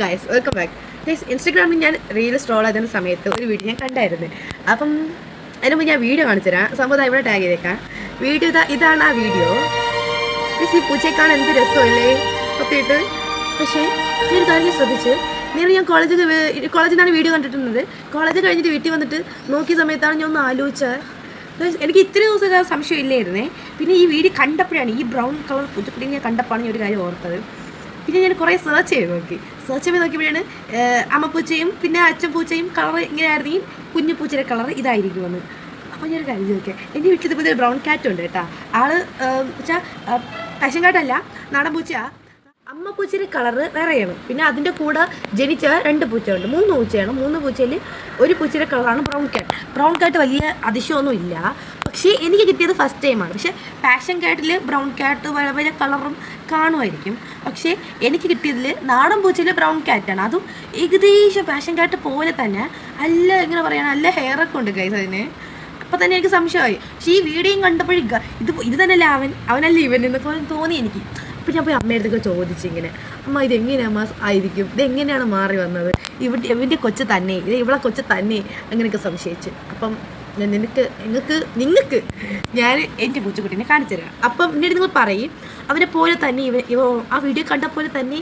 Guys, welcome back guys. ഇൻസ്റ്റാഗ്രാമിൽ ഞാൻ reel scroll ചെയ്ത സമയത്ത് ഒരു വീഡിയോ ഞാൻ കണ്ടായിരുന്നു. അപ്പം അതിന് മുമ്പ് ഞാൻ വീഡിയോ കാണിച്ചു തരാം. സംഭവം ഇവിടെ ടാഗ് ചെയ്തേക്കാം. വീഡിയോ ഇതാണ് ആ വീഡിയോ. ഈ പൂച്ചയെ എന്ത് രസമല്ലേ ഒക്കെ ഇട്ട്. പക്ഷേ ഞാൻ കാര്യം ശ്രദ്ധിച്ച് ഞാൻ കോളേജിൽ നിന്നാണ് വീഡിയോ കണ്ടിട്ടുള്ളത്. കോളേജ് കഴിഞ്ഞിട്ട് വീട്ടിൽ വന്നിട്ട് നോക്കിയ സമയത്താണ് ഞാൻ ഒന്ന് ആലോചിച്ചത്. എനിക്ക് ഇത്രയും ദിവസം സംശയം ഇല്ലായിരുന്നേ. പിന്നെ ഈ വീഡിയോ കണ്ടപ്പോഴാണ്, ഈ ബ്രൗൺ കളർ പൂച്ചക്കുട്ടി ഞാൻ കണ്ടപ്പോഴാണ് ഈ ഒരു കാര്യം ഓർത്തത്. പിന്നെ ഞാൻ കുറേ സെർച്ച് ചെയ്ത് നോക്കിയപ്പോഴാണ് അമ്മപ്പൂച്ചയും പിന്നെ അച്ഛൻ പൂച്ചയും കളർ ഇങ്ങനെയായിരുന്നു, ഈ കുഞ്ഞു പൂച്ചയുടെ കളർ ഇതായിരിക്കുമെന്ന്. അപ്പോൾ ഞാനൊരു കാര്യം ചോദിക്കാം. എൻ്റെ വീട്ടിൽ ഇതുപോലെ ഒരു ബ്രൗൺ ക്യാറ്റ് ഉണ്ട് കേട്ടോ. ആള് വെച്ചാൽ പാഷൻ കാറ്റല്ല, നാടൻ പൂച്ചയാണ്. അമ്മ പൂച്ചയുടെ കളറ് വേറെയാണ്. പിന്നെ അതിൻ്റെ കൂടെ ജനിച്ച 2 പൂച്ചയുണ്ട്, 3 പൂച്ചയാണ്. 3 പൂച്ചയിൽ ഒരു പൂച്ചയുടെ കളറാണ് ബ്രൗൺ ക്യാറ്റ്. ബ്രൗൺ ക്യാറ്റ് വലിയ അതിശയമൊന്നും ഇല്ല, പക്ഷേ എനിക്ക് കിട്ടിയത് ഫസ്റ്റ് ടൈമാണ്. പക്ഷേ പാഷൻ ക്യാറ്റിൽ ബ്രൗൺ ക്യാറ്റ് പല കളറും കാണുമായിരിക്കും. പക്ഷേ എനിക്ക് കിട്ടിയതിൽ നാടൻ പൂച്ചയിൽ ബ്രൗൺ ക്യാറ്റാണ്. അതും ഏകദേശം പാഷൻ ക്യാറ്റ് പോലെ തന്നെ നല്ല എങ്ങനെ പറയുക, നല്ല ഹെയറൊക്കെ ഉണ്ട് ഗൈസ് അതിന്. അപ്പോൾ തന്നെ എനിക്ക് സംശയമായി. പക്ഷേ ഈ വീഡിയോയും കണ്ടപ്പോഴും ഇത് തന്നെയല്ലേ അവനല്ലേ ഇവൻ എന്നൊക്കെ തോന്നി എനിക്ക്. അപ്പോൾ ഞാൻ പോയി അമ്മയടുത്തൊക്കെ ചോദിച്ചിങ്ങനെ, അമ്മ ഇതെങ്ങനെയാണ് അമ്മ ആയിരിക്കും, ഇതെങ്ങനെയാണ് മാറി വന്നത്, ഇവൻ്റെ കൊച്ച് തന്നെ, ഇവളെ കൊച്ച് തന്നെ, അങ്ങനെയൊക്കെ സംശയിച്ച്. അപ്പം ഞാൻ നിങ്ങൾക്ക് ഞാൻ എൻ്റെ പൂച്ചക്കുട്ടീനെ കാണിച്ചു തരാം. അപ്പം എന്നിട്ട് നിങ്ങൾ പറയും അവനെ പോലെ തന്നെ ഇവ ആ വീഡിയോ കണ്ട പോലെ തന്നെ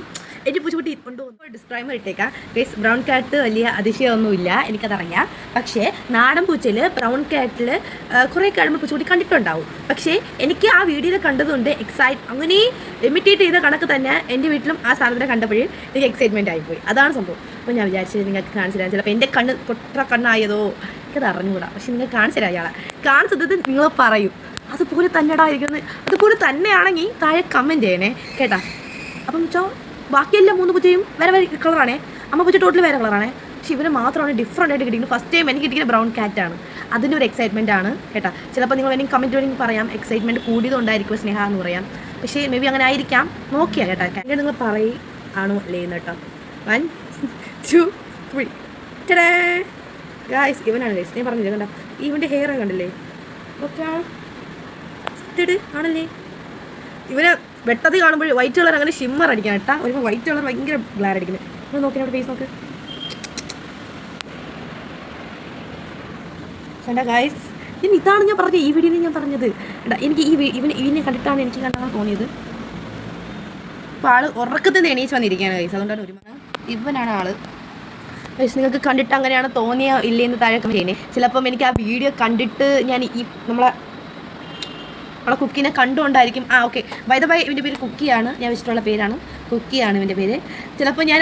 എൻ്റെ പൂച്ചക്കുട്ടി ഉണ്ടോ. ഡിസ്ക്ലൈമർ ഇട്ടേക്കാം ഗൈസ്, ബ്രൗൺ ക്യാറ്റ് വലിയ അതിശയമൊന്നുമില്ല, എനിക്കതറിയാം. പക്ഷേ നാടൻ പൂച്ചയിൽ ബ്രൗൺ ക്യാറ്റിൽ കുറേ കഴിയുമ്പോൾ പൂച്ചക്കുട്ടി കണ്ടിട്ടുണ്ടാവും. പക്ഷേ എനിക്ക് ആ വീഡിയോയിൽ കണ്ടതുകൊണ്ട് അങ്ങനെ ഇമിറ്റേറ്റ് ചെയ്ത കണക്ക് തന്നെ എൻ്റെ വീട്ടിലും ആ സാധനത്തിനെ കണ്ടപ്പോഴേ എനിക്ക് എക്സൈറ്റ്മെൻറ്റ് ആയിപ്പോയി. അതാണ് സംഭവം. അപ്പോൾ ഞാൻ വിചാരിച്ചത് നിങ്ങൾക്ക് കാണിച്ചു തരാം. ചിലപ്പോൾ എൻ്റെ കണ്ണ് കണ്ണായതോ എനിക്കത് അറിഞ്ഞുകൂടാ. പക്ഷെ നിങ്ങൾ കാണിച്ചു തരാം. അയാളെ കാണിച്ചത് നിങ്ങൾ പറയും അതുപോലെ തന്നെടാ ഇരിക്കുന്നത്, അതുപോലെ തന്നെയാണെങ്കിൽ താഴെ കമൻറ്റ് ചെയ്യണേ കേട്ടാ. അപ്പം വെച്ചോ ബാക്കിയെല്ലാം 3 പൂച്ചയും വേറെ കളറാണേ. അമ്മ പൂച്ച ടോട്ടൽ വേറെ കളറാണേ. പക്ഷെ ഇവന് മാത്രമാണ് ഡിഫറൻ്റ് ആയിട്ട് കിട്ടിയത്. ഫസ്റ്റ് ടൈം എനിക്ക് കിട്ടിയത് ബ്രൗൺ ക്യാറ്റാണ്. അതിൻ്റെ ഒരു എക്സൈറ്റ്മെൻ്റ് ആണ് കേട്ടോ. ചിലപ്പോൾ നിങ്ങൾ വേണമെങ്കിൽ കമൻറ്റ് വേണമെങ്കിൽ പറയാം, എക്സൈറ്റ്മെൻറ്റ് കൂടിയതുകൊണ്ടായിരിക്കും സ്നേഹ എന്ന് പറയാം. പക്ഷേ മേ ബി അങ്ങനെ ആയിരിക്കാം. നോക്കിയാൽ കേട്ടോ. കാര്യം നിങ്ങൾ പറയും ആണോ അല്ലേ എന്ന് കേട്ടോ. 1 2 3 ഗായ്സ്, ഇവനാണ് ഗൈസ്. ഞാൻ പറഞ്ഞില്ലേ കണ്ടോ, ഇവൻ്റെ ഹെയർ കണ്ടില്ലേ, ഓക്കെ ആണല്ലേ. ഇവന് വെട്ടത്തിൽ കാണുമ്പോൾ വൈറ്റ് കളർ അങ്ങനെ ഷിമ്മർ അടിക്കാൻ കേട്ടാ. ഒരു വൈറ്റ് കളർ ഭയങ്കര ഗ്ലാർ അടിക്കുന്നത്. നമ്മൾ നോക്കി അവിടെ ഫേസ് നോക്ക് കണ്ടാ ഗായ്സ്. ഇതാണ് ഞാൻ പറഞ്ഞത്, ഈ വീഡിയോയിൽ ഞാൻ പറഞ്ഞത്. എനിക്ക് ഇവനെ കണ്ടിട്ടാണ് എനിക്ക് കണ്ടാണ് തോന്നിയത്. അപ്പോൾ ആള് ഉറക്കത്തിൽ എണീച്ച് വന്നിരിക്കുകയാണ് ഗൈസ്. അതുകൊണ്ടാണ് ഇവനാണ് ആള് ഗൈസ്. നിങ്ങൾക്ക് കണ്ടിട്ട് അങ്ങനെയാണ് തോന്നിയോ ഇല്ലേന്ന് താഴെ ചെയ്യുന്നത്. ചിലപ്പം എനിക്ക് ആ വീഡിയോ കണ്ടിട്ട് ഞാൻ നമ്മളെ കുക്കിനെ കണ്ടുകൊണ്ടായിരിക്കും. ഓക്കെ, ബൈ ദ ബൈ ഇവൻ്റെ പേര് കുക്കിയാണ്. ഞാൻ വെച്ചിട്ടുള്ള പേരാണ് കുക്കിയാണ് ഇവൻ്റെ പേര്. ചിലപ്പോൾ ഞാൻ ആ